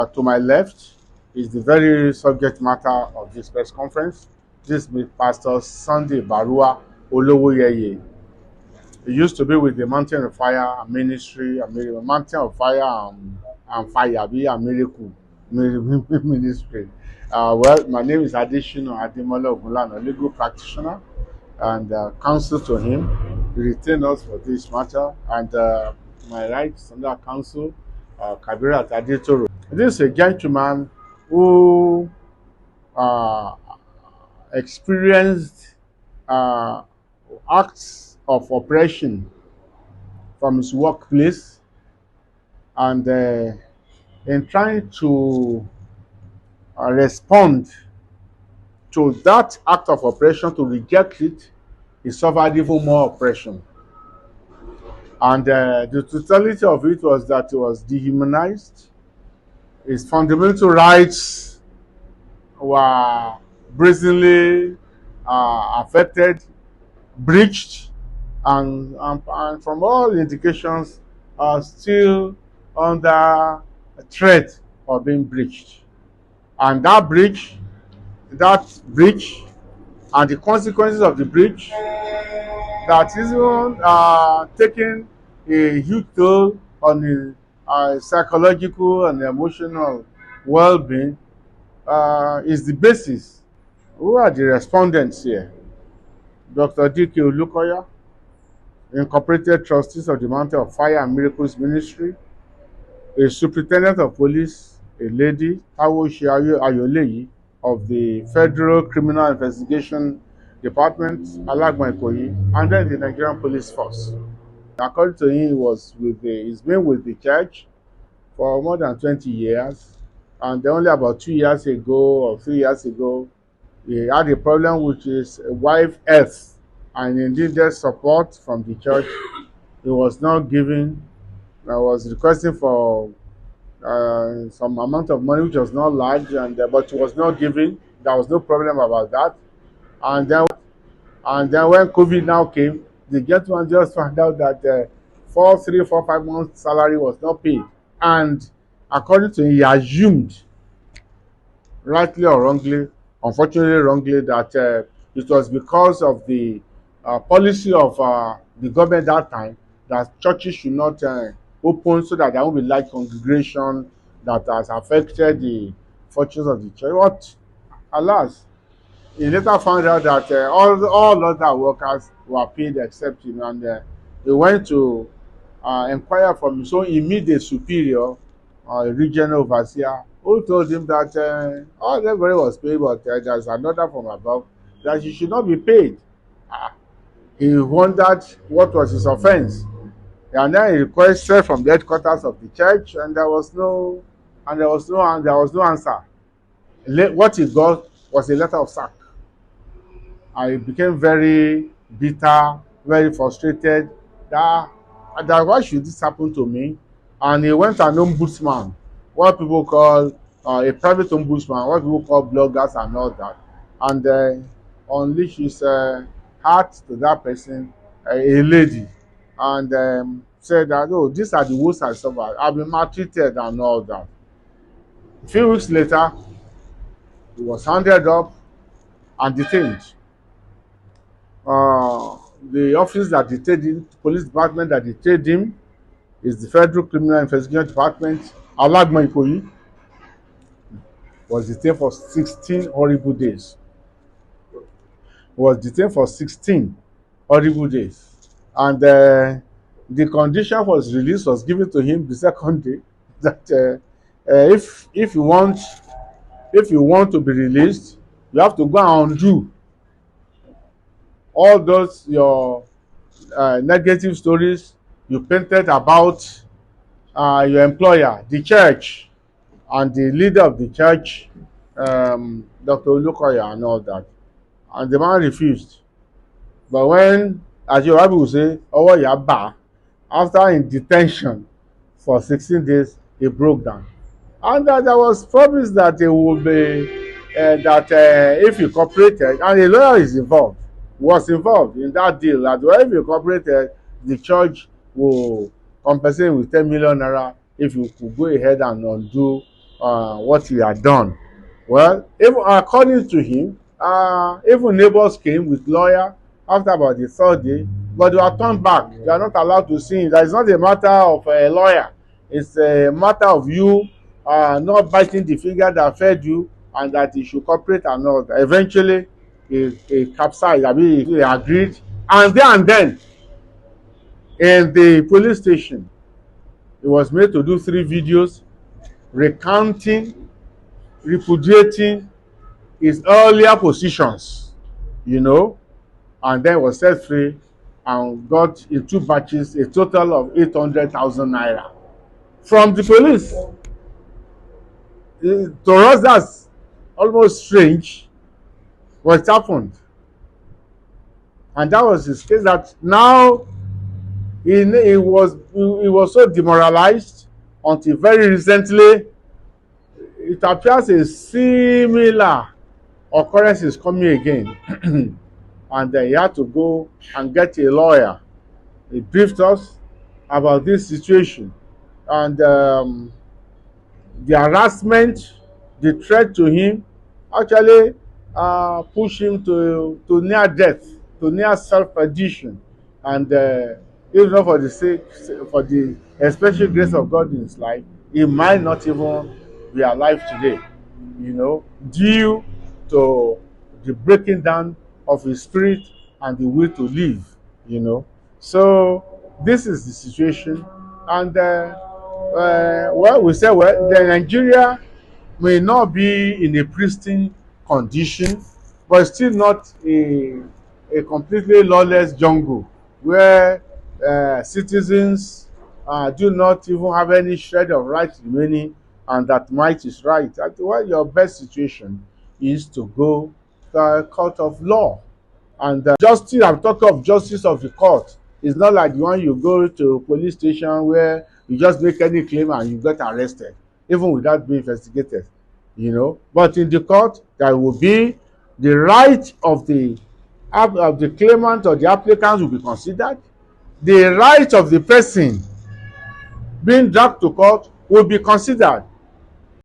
To my left is the very subject matter of this press conference. This is Pastor Sunday Barua Olowoyeye. He used to be with the Mountain of Fire Ministry, Mountain of Fire and Fire, Miracle Ministry. Well, my name is Adeshino Ademola Ogunlana, legal practitioner and counsel to him. He retained us for this matter, and my right under counsel, Kabirat Adetoro. This is a gentleman who experienced acts of oppression from his workplace, and in trying to respond to that act of oppression, to reject it, he suffered even more oppression. And the totality of it was that he was dehumanized. His fundamental rights were brazenly affected, breached, and from all indications are still under threat of being breached. And that breach, and the consequences of the breach, that is even taking a huge toll on the psychological and emotional well-being, is the basis. Who are the respondents here? Dr. D.K. Olukoya, Incorporated Trustees of the Mountain of Fire and Miracles Ministry, a Superintendent of Police, a lady, Awoshi Ayoleyi, of the Federal Criminal Investigation Department, Alagmaikoyi, and then the Nigerian Police Force. According to him, he's been with the church for more than 20 years, and only about 2 years ago or 3 years ago, he had a problem with his wife's health, and he needed support from the church. He was not giving. I was requesting for some amount of money, which was not large, but he was not giving. There was no problem about that. And then when COVID now came, the gentleman just found out that 3, 4, 5 months' salary was not paid. And according to him, he assumed, rightly or wrongly, unfortunately wrongly, that it was because of the policy of the government that time, that churches should not open, so that there won't be large congregation that has affected the fortunes of the church. But alas, he later found out that all other workers were paid except him, and he went to inquire from his own immediate superior, regional overseer, who told him that everybody was paid, but there's another from above that he should not be paid. He wondered what was his offense, and then he requested from the headquarters of the church, and there was no answer. What he got was a letter of sack. I became very bitter, very frustrated. That why should this happen to me? And he went an ombudsman, what people call a private ombudsman, what people call bloggers and all that, and unleashed his heart to that person, a lady, and said that, oh, these are the wounds I suffered. I've been maltreated and all that. A few weeks later, he was handed up and detained. The office that detained him, police department that detained him, is the Federal Criminal Investigation Department. Alagmaikoyi was detained for 16 horrible days. And the condition for his release was given to him the second day, that if you want to be released, you have to go and undo all those your negative stories you painted about your employer, the church, and the leader of the church, Dr. Olukoya, and all that. And the man refused. But when, as your Bible will say, after in detention for 16 days, he broke down. And there was promise that it would be, if he cooperated, and the lawyer was involved in that deal, that if he cooperated, the church will compensate with 10 million naira if you could go ahead and undo what he had done. Well, even according to him, even neighbors came with lawyer after about the third day, but they were turned back. They are not allowed to see him. That is not a matter of a lawyer. It's a matter of you not biting the finger that fed you, and that he should cooperate and all. Eventually, he capsized. I mean, he agreed, and then in the police station, he was made to do 3 videos recounting, repudiating his earlier positions, you know, and then was set free and got in 2 batches a total of 800,000 naira from the police. To us, that's almost strange, but it happened. And that was his case. That now he was so demoralized until very recently it appears a similar occurrence is coming again. And then he had to go and get a lawyer. He briefed us about this situation, and the harassment, the threat to him actually pushed him to near death, to near self-perdition. And if not for the sake, for the especially grace of God in his life, he might not even be alive today, you know, due to the breaking down of his spirit and the will to live, you know. So this is the situation. And well, we say, well, the Nigeria may not be in a pristine condition, but still not a completely lawless jungle where citizens do not even have any shred of right remaining, and that might is right. Well, your best situation is to go to a court of law. And justice, I'm talking of justice of the court. It's not like the one you go to a police station where you just make any claim and you get arrested, even without being investigated, you know. But in the court, there will be the right of the claimant or the applicant will be considered. The right of the person being dragged to court will be considered.